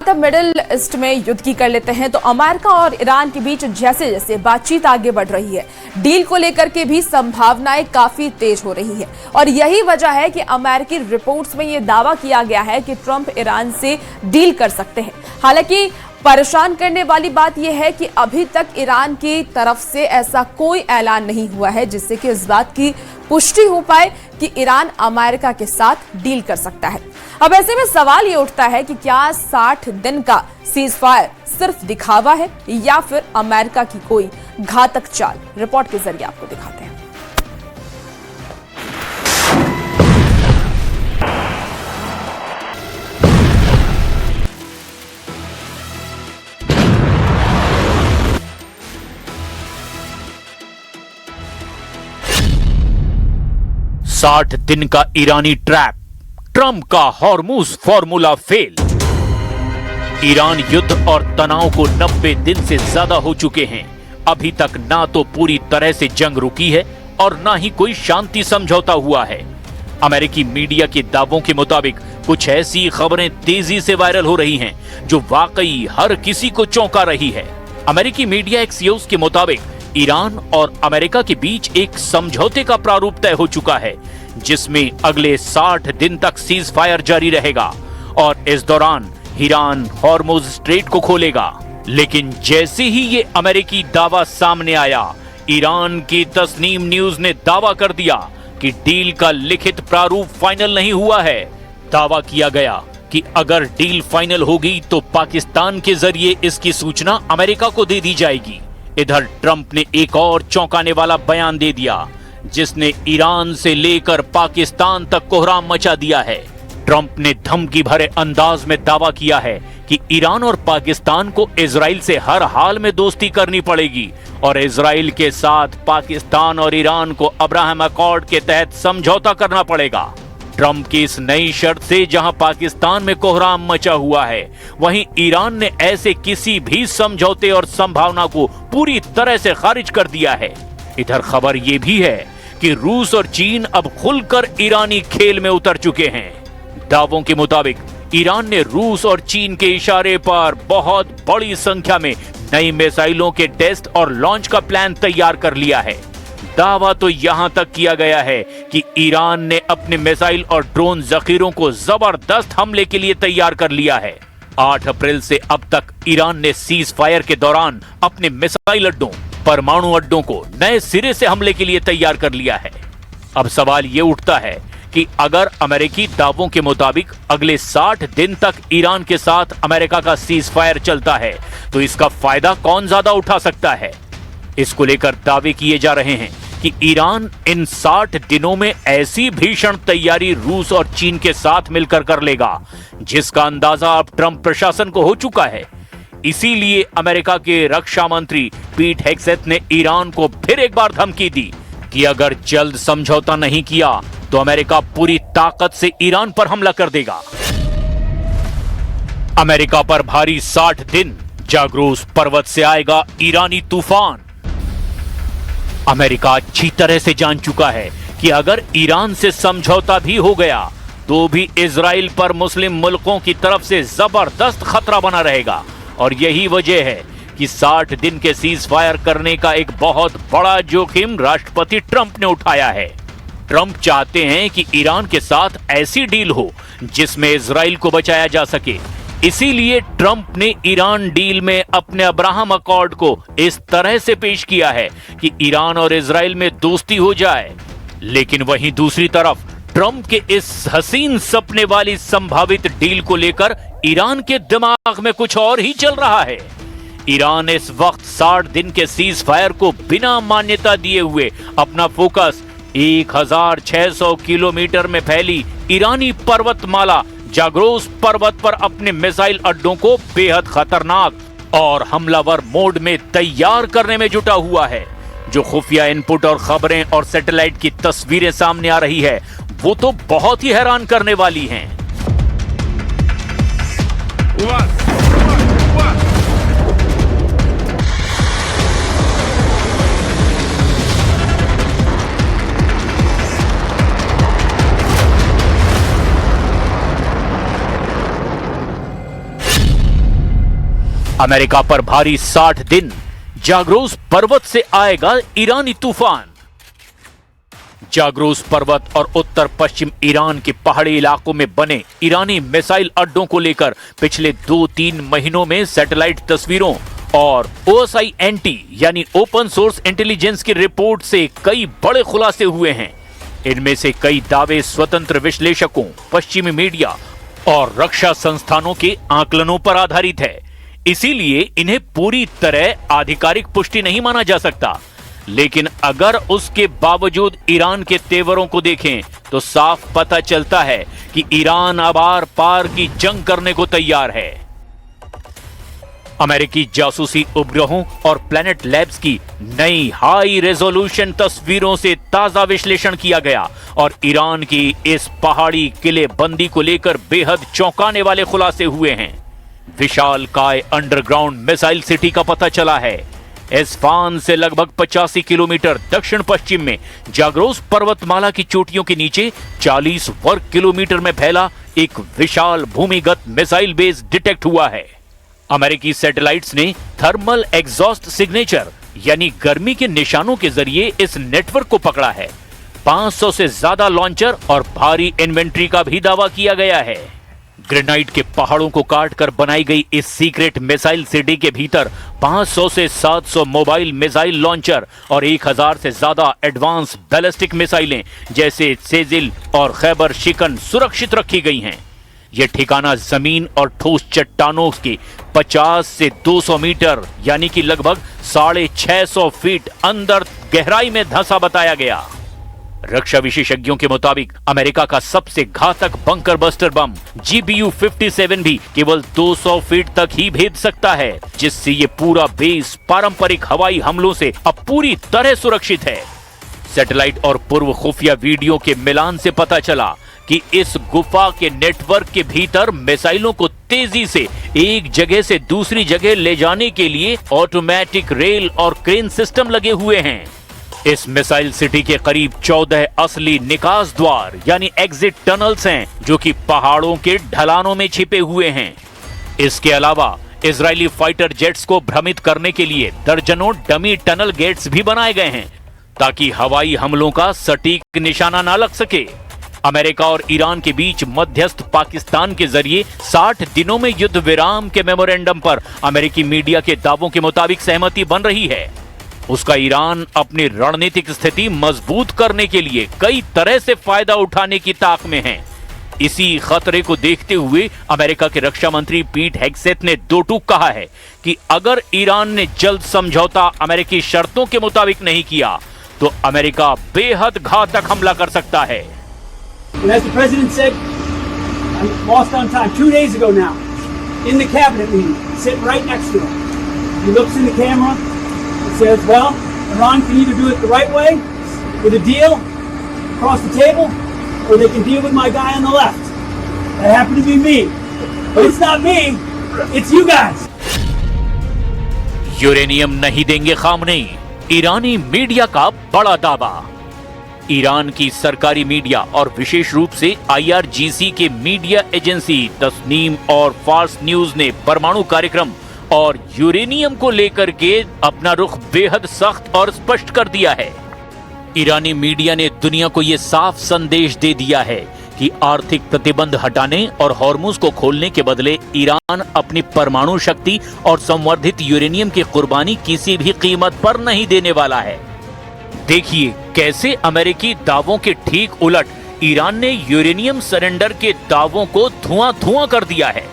तब middle east में युद्ध की कर लेते हैं तो अमेरिका और ईरान के बीच जैसे जैसे बातचीत आगे बढ़ रही है, डील को लेकर के भी संभावनाएं काफी तेज हो रही है। और यही वजह है कि अमेरिकी रिपोर्ट्स में यह दावा किया गया है कि ट्रंप ईरान से डील कर सकते हैं। हालांकि परेशान करने वाली बात यह है कि अभी तक ईरान की तरफ से ऐसा कोई ऐलान नहीं हुआ है जिससे कि इस बात की पुष्टि हो पाए कि ईरान अमेरिका के साथ डील कर सकता है। अब ऐसे में सवाल ये उठता है कि क्या 60 दिन का सीज फायर सिर्फ दिखावा है या फिर अमेरिका की कोई घातक चाल। रिपोर्ट के जरिए आपको दिखाते हैं। साठ दिन का ईरानी ट्रैप, ट्रंप का हॉर्मुज फॉर्मूला फेल। ईरान युद्ध और तनाव को 90 दिन से ज्यादा हो चुके हैं। अभी तक ना तो पूरी तरह से जंग रुकी है और ना ही कोई शांति समझौता हुआ है। अमेरिकी मीडिया के दावों के मुताबिक कुछ ऐसी खबरें तेजी से वायरल हो रही हैं जो वाकई हर किसी को चौंका रही है। अमेरिकी मीडिया एक्सियोस के मुताबिक ईरान और अमेरिका के बीच एक समझौते का प्रारूप तय हो चुका है जिसमें अगले 60 दिन तक सीज फायर जारी रहेगा और इस दौरान ईरान हॉर्मुज स्ट्रेट को खोलेगा। लेकिन जैसे ही ये अमेरिकी दावा सामने आया, ईरान की तस्नीम न्यूज ने दावा कर दिया कि डील का लिखित प्रारूप फाइनल नहीं हुआ है। दावा किया गया कि अगर डील फाइनल होगी तो पाकिस्तान के जरिए इसकी सूचना अमेरिका को दे दी जाएगी। इधर ट्रंप ने एक और चौंकाने वाला बयान दे दिया जिसने ईरान से लेकर पाकिस्तान तक कोहराम मचा दिया है। ट्रंप ने धमकी भरे अंदाज में दावा किया है कि ईरान और पाकिस्तान को इजराइल से हर हाल में दोस्ती करनी पड़ेगी और इजराइल के साथ पाकिस्तान और ईरान को अब्राहम अकॉर्ड के तहत समझौता करना पड़ेगा। ट्रंप की इस नई शर्त से जहां पाकिस्तान में कोहराम मचा हुआ है, वहीं ईरान ने ऐसे किसी भी समझौते और संभावना को पूरी तरह से खारिज कर दिया है। इधर खबर यह भी है कि रूस और चीन अब खुलकर ईरानी खेल में उतर चुके हैं। दावों के मुताबिक ईरान ने रूस और चीन के इशारे पर बहुत बड़ी संख्या में नई मिसाइलों के टेस्ट और लॉन्च का प्लान तैयार कर लिया है। दावा तो यहां तक किया गया है कि ईरान ने अपने मिसाइल और ड्रोन जखीरों को जबरदस्त हमले के लिए तैयार कर लिया है। 8 अप्रैल से अब तक ईरान ने सीज फायर के दौरान अपने मिसाइल अड्डों, परमाणु अड्डों को नए सिरे से हमले के लिए तैयार कर लिया है। अब सवाल यह उठता है कि अगर अमेरिकी दावों के मुताबिक अगले 60 दिन तक ईरान के साथ अमेरिका का सीज फायर चलता है तो इसका फायदा कौन ज्यादा उठा सकता है। इसको लेकर दावे किए जा रहे हैं कि ईरान इन 60 दिनों में ऐसी भीषण तैयारी रूस और चीन के साथ मिलकर कर लेगा जिसका अंदाजा अब ट्रंप प्रशासन को हो चुका है। इसीलिए अमेरिका के रक्षा मंत्री पीट हेग्सेथ ने ईरान को फिर एक बार धमकी दी कि अगर जल्द समझौता नहीं किया तो अमेरिका पूरी ताकत से ईरान पर हमला कर देगा। अमेरिका पर भारी 60 दिन, जाग्रोस पर्वत से आएगा ईरानी तूफान। अमेरिका अच्छी तरह से जान चुका है कि अगर ईरान से समझौता भी हो गया तो भी इजराइल पर मुस्लिम मुल्कों की तरफ से जबरदस्त खतरा बना रहेगा और यही वजह है कि 60 दिन के सीज फायर करने का एक बहुत बड़ा जोखिम राष्ट्रपति ट्रंप ने उठाया है। ट्रंप चाहते हैं कि ईरान के साथ ऐसी डील हो जिसमें इजराइल को बचाया जा सके। इसीलिए ट्रंप ने ईरान डील में अपने अब्राहम अकॉर्ड को इस तरह से पेश किया है कि ईरान और इजराइल में दोस्ती हो जाए। लेकिन वहीं दूसरी तरफ ट्रंप के इस हसीन सपने वाली संभावित डील को लेकर ईरान के दिमाग में कुछ और ही चल रहा है। ईरान इस वक्त 60 दिन के सीज फायर को बिना मान्यता दिए हुए अपना फोकस 1600 किलोमीटर में फैली ईरानी पर्वतमाला जाग्रोस पर्वत पर अपने मिसाइल अड्डों को बेहद खतरनाक और हमलावर मोड में तैयार करने में जुटा हुआ है। जो खुफिया इनपुट और खबरें और सैटेलाइट की तस्वीरें सामने आ रही है वो तो बहुत ही हैरान करने वाली हैं। अमेरिका पर भारी 60 दिन, जाग्रोस पर्वत से आएगा ईरानी तूफान। जाग्रोस पर्वत और उत्तर पश्चिम ईरान के पहाड़ी इलाकों में बने ईरानी मिसाइल अड्डों को लेकर पिछले 2-3 महीनों में सैटेलाइट तस्वीरों और OSINT यानी ओपन सोर्स इंटेलिजेंस की रिपोर्ट से कई बड़े खुलासे हुए हैं। इनमें से कई दावे स्वतंत्र विश्लेषकों, पश्चिमी मीडिया और रक्षा संस्थानों के आकलनों पर आधारित है, इसीलिए इन्हें पूरी तरह आधिकारिक पुष्टि नहीं माना जा सकता। लेकिन अगर उसके बावजूद ईरान के तेवरों को देखें तो साफ पता चलता है कि ईरान अब आर पार की जंग करने को तैयार है। अमेरिकी जासूसी उपग्रहों और प्लैनेट लैब्स की नई हाई रेजोल्यूशन तस्वीरों से ताजा विश्लेषण किया गया और ईरान की इस पहाड़ी किले बंदी को लेकर बेहद चौंकाने वाले खुलासे हुए हैं। विशाल काय अंडरग्राउंड मिसाइल सिटी का पता चला है। एस्फान से लगभग 85 किलोमीटर दक्षिण पश्चिम में जाग्रोस पर्वतमाला की चोटियों के नीचे 40 वर्ग किलोमीटर में फैला एक विशाल भूमिगत मिसाइल बेस डिटेक्ट हुआ है। अमेरिकी सैटेलाइट्स ने थर्मल एग्जॉस्ट सिग्नेचर यानी गर्मी के निशानों के जरिए इस नेटवर्क को पकड़ा है। 500 से ज्यादा लॉन्चर और भारी इन्वेंट्री का भी दावा किया गया है। ग्रेनाइट के पहाड़ों को काटकर बनाई गई इस सीक्रेट मिसाइल सिटी के भीतर 500 से 700 मोबाइल मिसाइल लॉन्चर और 1000 से ज्यादा एडवांस बैलिस्टिक मिसाइलें जैसे सेजिल और खैबर शिकन सुरक्षित रखी गई हैं। यह ठिकाना जमीन और ठोस चट्टानों के 50 से 200 मीटर यानी कि लगभग 650 फीट अंदर गहराई में धंसा बताया गया। रक्षा विशेषज्ञों के मुताबिक अमेरिका का सबसे घातक बंकर बस्टर बम GBU-57 भी केवल 200 फीट तक ही भेद सकता है, जिससे ये पूरा बेस पारंपरिक हवाई हमलों से अब पूरी तरह सुरक्षित है। सैटेलाइट और पूर्व खुफिया वीडियो के मिलान से पता चला कि इस गुफा के नेटवर्क के भीतर मिसाइलों को तेजी से एक जगह से दूसरी जगह ले जाने के लिए ऑटोमेटिक रेल और क्रेन सिस्टम लगे हुए हैं। इस मिसाइल सिटी के करीब 14 असली निकास द्वार यानी एग्जिट टनल्स हैं, जो कि पहाड़ों के ढलानों में छिपे हुए हैं। इसके अलावा इजरायली फाइटर जेट्स को भ्रमित करने के लिए दर्जनों डमी टनल गेट्स भी बनाए गए हैं, ताकि हवाई हमलों का सटीक निशाना ना लग सके। अमेरिका और ईरान के बीच मध्यस्थ पाकिस्तान के जरिए 60 दिनों में युद्ध विराम के मेमोरेंडम पर अमेरिकी मीडिया के दावों के मुताबिक सहमति बन रही है। उसका ईरान अपनी रणनीतिक स्थिति मजबूत करने के लिए कई तरह से फायदा उठाने की ताक में है। इसी खतरे को देखते हुए अमेरिका के रक्षा मंत्री पीट हेगसेथ ने दो टूक कहा है कि अगर ईरान ने जल्द समझौता अमेरिकी शर्तों के मुताबिक नहीं किया तो अमेरिका बेहद घातक हमला कर सकता है। And as the president said, I'm lost on time, 2 days ago now, in the cabinet meeting, sitting right next to him, he looks in the camera and says, well, Iran can either do it the right way, with a deal across the table, or they can deal with my guy on the left. That happened to be me. But it's not me, it's you guys. Uranium नहीं देंगे Khamenei, ईरानी media का बड़ा दावा। Iran की सरकारी media और विशेष रूप से IRGC के मीडिया एजेंसी तस्नीम और फार्स न्यूज ने परमाणु कार्यक्रम और यूरेनियम को लेकर के अपना रुख बेहद सख्त और स्पष्ट कर दिया है। ईरानी मीडिया ने दुनिया को यह साफ संदेश दे दिया है कि आर्थिक प्रतिबंध हटाने और हॉर्मुज को खोलने के बदले ईरान अपनी परमाणु शक्ति और संवर्धित यूरेनियम की कुर्बानी किसी भी कीमत पर नहीं देने वाला है। देखिए कैसे अमेरिकी दावों के ठीक उलट ईरान ने यूरेनियम सरेंडर के दावों को धुआं-धुआं कर दिया है।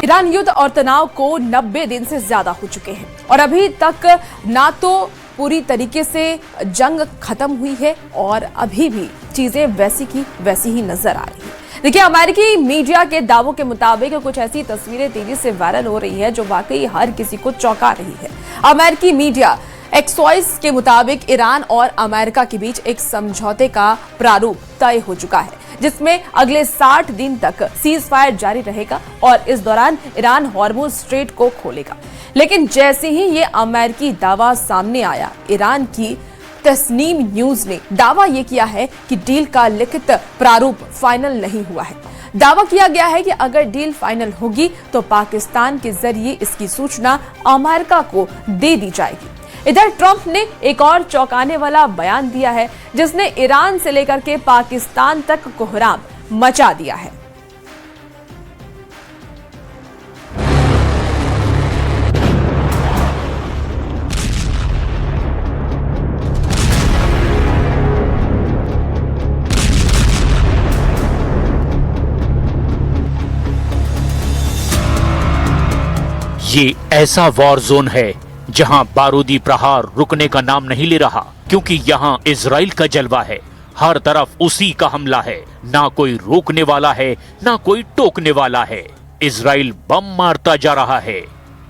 ईरान युद्ध और तनाव को 90 दिन से ज्यादा हो चुके हैं और अभी तक ना तो पूरी तरीके से जंग खत्म हुई है और अभी भी चीजें वैसी की वैसी ही नजर आ रही है। देखिए, अमेरिकी मीडिया के दावों के मुताबिक कुछ ऐसी तस्वीरें तेजी से वायरल हो रही हैं जो वाकई हर किसी को चौंका रही है। अमेरिकी मीडिया एक्सॉइस के मुताबिक ईरान और अमेरिका के बीच एक समझौते का प्रारूप तय हो चुका है, जिसमें अगले 60 दिन तक सीज फायर जारी रहेगा और इस दौरान ईरान हॉर्मुज स्ट्रेट को खोलेगा। लेकिन जैसे ही ये अमेरिकी दावा सामने आया, ईरान की तस्नीम न्यूज ने दावा यह किया है कि डील का लिखित प्रारूप फाइनल नहीं हुआ है। दावा किया गया है कि अगर डील फाइनल होगी तो पाकिस्तान के जरिए इसकी सूचना अमेरिका को दे दी जाएगी। इधर ट्रंप ने एक और चौंकाने वाला बयान दिया है जिसने ईरान से लेकर के पाकिस्तान तक कोहराम मचा दिया है। ये ऐसा वॉर जोन है जहां बारूदी प्रहार रुकने का नाम नहीं ले रहा, क्योंकि यहां इजराइल का जलवा है। हर तरफ उसी का हमला है, ना कोई रोकने वाला है ना कोई टोकने वाला है। इजराइल बम मारता जा रहा है।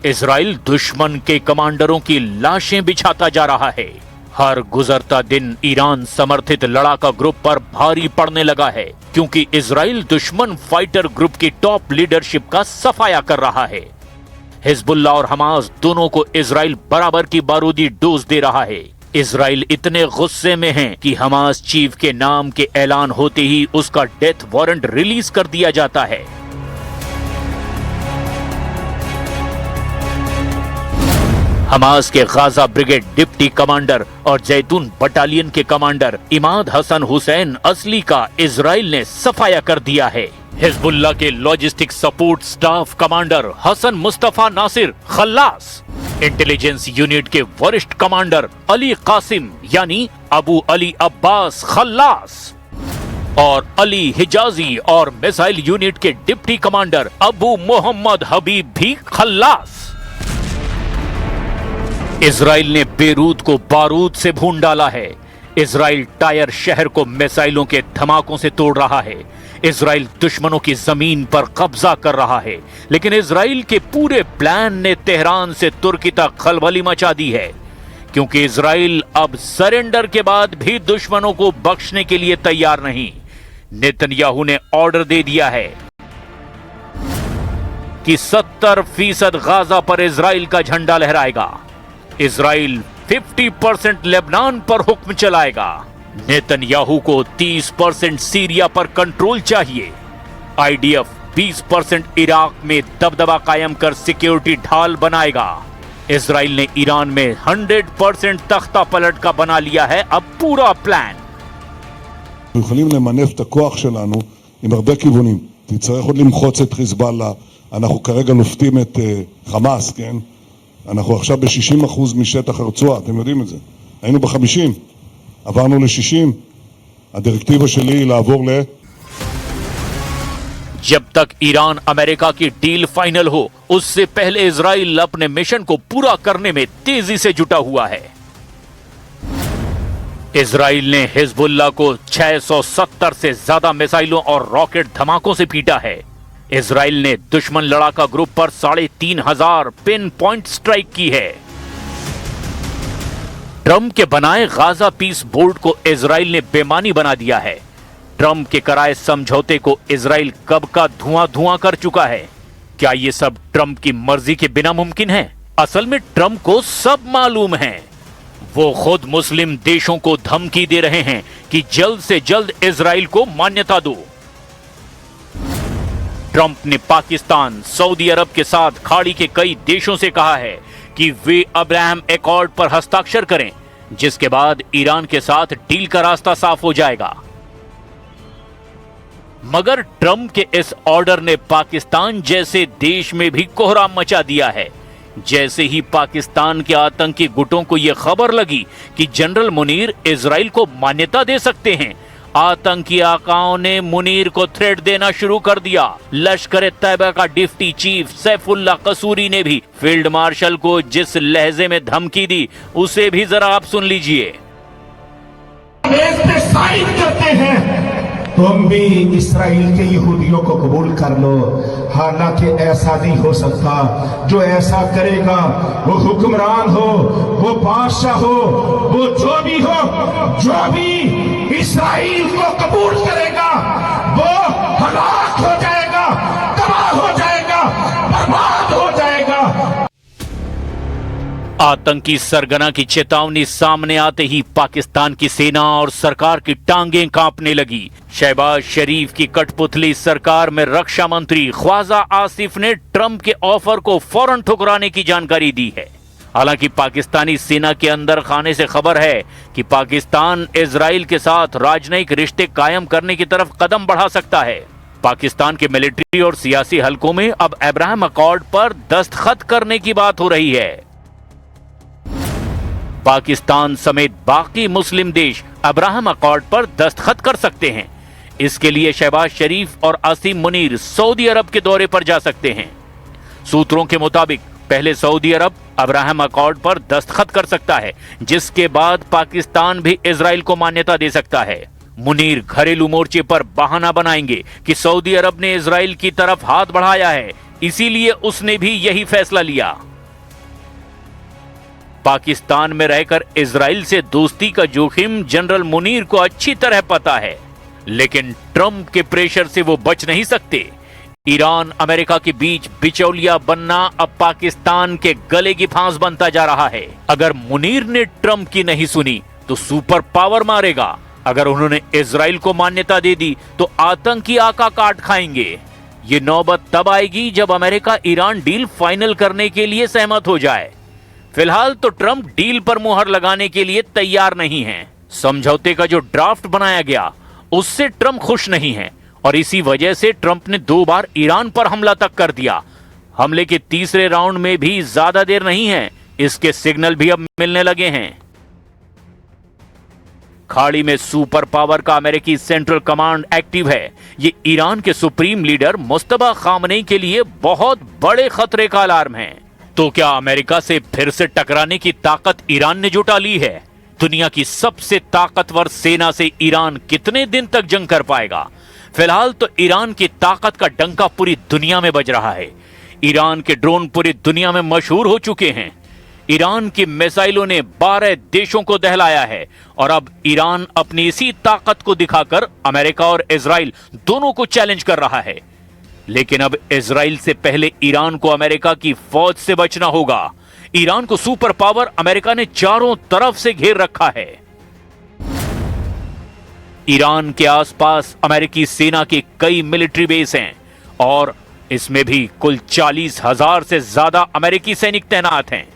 इजराइल दुश्मन के कमांडरों की लाशें बिछाता जा रहा है। हर गुजरता दिन ईरान समर्थित लड़ाका ग्रुप पर भारी पड़ने लगा है, क्योंकि इजराइल दुश्मन फाइटर ग्रुप की टॉप लीडरशिप का सफाया कर रहा है। हिजबुल्लाह और हमास दोनों को इजराइल बराबर की बारूदी डोज दे रहा है। इजराइल इतने गुस्से में है कि हमास चीफ के नाम के ऐलान होते ही उसका डेथ वारंट रिलीज कर दिया जाता है। हमास के गाजा ब्रिगेड डिप्टी कमांडर और जैतून बटालियन के कमांडर इमाद हसन हुसैन असली का इजराइल ने सफाया कर दिया है। हिजबुल्लाह के logistic support staff commander Hasan Mustafa Nasir Khallas, intelligence unit के वरिष्ठ कमांडर अली कासिम यानी अबू अली अब्बास खल्लास और अली हिजाजी और मिसाइल यूनिट के डिप्टी कमांडर अबू मोहम्मद हबीब भी खल्लास। इजराइल ने बेरूत को बारूद से भून डाला है। इजराइल टायर शहर को मिसाइलों के धमाकों से तोड़ रहा है। इजराइल दुश्मनों की जमीन पर कब्जा कर रहा है, लेकिन इजराइल के पूरे प्लान ने तेहरान से तुर्की तक खलबली मचा दी है, क्योंकि इजराइल अब सरेंडर के बाद भी दुश्मनों को बख्शने के लिए तैयार नहीं। नेतन्याहू ने ऑर्डर दे दिया है कि 70% गाजा पर इजराइल का झंडा लहराएगा। इजराइल 50% लेबनान पर हुक्म चलाएगा। नेतन्याहू को 30% सीरिया पर कंट्रोल चाहिए। आईडीएफ 20% इराक में दबदबा कायम कर सिक्योरिटी ढाल बनाएगा। इजराइल ने ईरान में 100% तख्ता पलट का बना लिया है अब पूरा प्लान। יכולים למנף את הכוח שלנו עם הרבה כיוונים. תצטרך עוד למחוץ את חיזבאללה. אנחנו כרגע לופתים את חמאס, כן? אנחנו עכשיו ב-60% משטח הרצועה, אתם יודעים את זה. היינו ב-50, עברנו ל-60. הדירקטיבה שלי היא לעבור ל... जब तक ईरान अमेरिका की डील फाइनल हो, उससे पहले इजराइल अपने मिशन को पूरा करने में तेजी से जुटा हुआ है। इजराइल ने हिजबुल्लाह को 670 से ज्यादा मिसाइलों और रॉकेट धमाकों से पीटा है। इजराइल ने दुश्मन लड़ाका ग्रुप पर 3500 पिन पॉइंट स्ट्राइक की है। ट्रंप के बनाए गाजा पीस बोर्ड को इजराइल ने बेमानी बना दिया है। ट्रंप के कराए समझौते को इजराइल कब का धुआं कर चुका है। क्या ये सब ट्रंप की मर्जी के बिना मुमकिन है? असल में ट्रंप को सब मालूम है। वो खुद मुस्लिम देशों को धमकी दे रहे हैं कि जल्द से जल्द इजराइल को मान्यता दो। ट्रंप ने पाकिस्तान, सऊदी अरब के साथ खाड़ी के कई देशों से कहा है कि वे अब्राहम एकॉर्ड पर हस्ताक्षर करें, जिसके बाद ईरान के साथ डील का रास्ता साफ हो जाएगा। मगर ट्रंप के इस ऑर्डर ने पाकिस्तान जैसे देश में भी कोहराम मचा दिया है। जैसे ही पाकिस्तान के आतंकी गुटों को यह खबर लगी कि जनरल मुनीर इजराइल को मान्यता दे सकते हैं, आतंकी आकाओं ने मुनीर को थ्रेट देना शुरू कर दिया। लश्कर तैयबा का डिप्टी चीफ सैफुल्लाह कसूरी ने भी फील्ड मार्शल को जिस लहजे में धमकी दी, उसे भी जरा आप सुन लीजिए। साइन करते हैं, तुम भी इसराइल के यहूदियों को कबूल कर लो। हालांकि ऐसा नहीं हो सकता। जो ऐसा करेगा वो हुक्मरान हो, वो बादशाह हो, वो जो भी इसराइल को कबूल करेगा वो हलाक हो जाएगा, तबाह हो जाएगा, बर्बाद हो जाएगा। आतंकी सरगना की चेतावनी सामने आते ही पाकिस्तान की सेना और सरकार की टांगें कांपने लगी। शहबाज शरीफ की कठपुतली सरकार में रक्षा मंत्री ख्वाजा आसिफ ने ट्रंप के ऑफर को फौरन ठुकराने की जानकारी दी है। हालांकि पाकिस्तानी सेना के अंदर खाने से खबर है कि पाकिस्तान इजराइल के साथ राजनयिक रिश्ते कायम करने की तरफ कदम बढ़ा सकता है। पाकिस्तान के मिलिट्री और सियासी हलकों में अब अब्राहम अकॉर्ड पर दस्तखत करने की बात हो रही है। पाकिस्तान समेत बाकी मुस्लिम देश अब्राहम अकॉर्ड पर दस्तखत कर सकते हैं। इसके लिए शहबाज शरीफ और आसिम मुनीर सऊदी अरब के दौरे पर जा सकते हैं। सूत्रों के मुताबिक पहले सऊदी अरब अब्राहम अकॉर्ड पर दस्तखत कर सकता है, जिसके बाद पाकिस्तान भी इजराइल को मान्यता दे सकता है। मुनीर घरेलू मोर्चे पर बहाना बनाएंगे कि सऊदी अरब ने इजराइल की तरफ हाथ बढ़ाया है, इसीलिए उसने भी यही फैसला लिया। पाकिस्तान में रहकर इजराइल से दोस्ती का जोखिम जनरल मुनीर को अच्छी तरह पता है, लेकिन ट्रंप के प्रेशर से वो बच नहीं सकते। ईरान अमेरिका के बीच बिचौलिया बनना अब पाकिस्तान के गले की फांस बनता जा रहा है। अगर मुनीर ने ट्रंप की नहीं सुनी तो सुपर पावर मारेगा। अगर उन्होंने इजराइल को मान्यता दे दी तो आतंकी आका काट खाएंगे। ये नौबत तब आएगी जब अमेरिका ईरान डील फाइनल करने के लिए सहमत हो जाए। फिलहाल तो ट्रंप डील पर मुहर लगाने के लिए तैयार नहीं है। समझौते का जो ड्राफ्ट बनाया गया उससे ट्रंप खुश नहीं है और इसी वजह से ट्रंप ने 2 बार ईरान पर हमला तक कर दिया। हमले के तीसरे राउंड में भी ज्यादा देर नहीं है, इसके सिग्नल भी अब मिलने लगे हैं। खाड़ी में सुपर पावर का अमेरिकी सेंट्रल कमांड एक्टिव है। ये ईरान के सुप्रीम लीडर मुस्तफा खामनेई के लिए बहुत बड़े खतरे का अलार्म है। तो क्या अमेरिका से फिर से टकराने की ताकत ईरान ने जुटा ली है? दुनिया की सबसे ताकतवर सेना से ईरान कितने दिन तक जंग कर पाएगा? फिलहाल तो ईरान की ताकत का डंका पूरी दुनिया में बज रहा है। ईरान के ड्रोन पूरी दुनिया में मशहूर हो चुके हैं। ईरान की मिसाइलों ने 12 देशों को दहलाया है और अब ईरान अपनी इसी ताकत को दिखाकर अमेरिका और इजराइल दोनों को चैलेंज कर रहा है। लेकिन अब इजराइल से पहले ईरान को अमेरिका की फौज से बचना होगा। ईरान को सुपर पावर अमेरिका ने चारों तरफ से घेर रखा है। ईरान के आसपास अमेरिकी सेना के कई मिलिट्री बेस हैं और इसमें भी कुल 40,000 से ज्यादा अमेरिकी सैनिक तैनात हैं।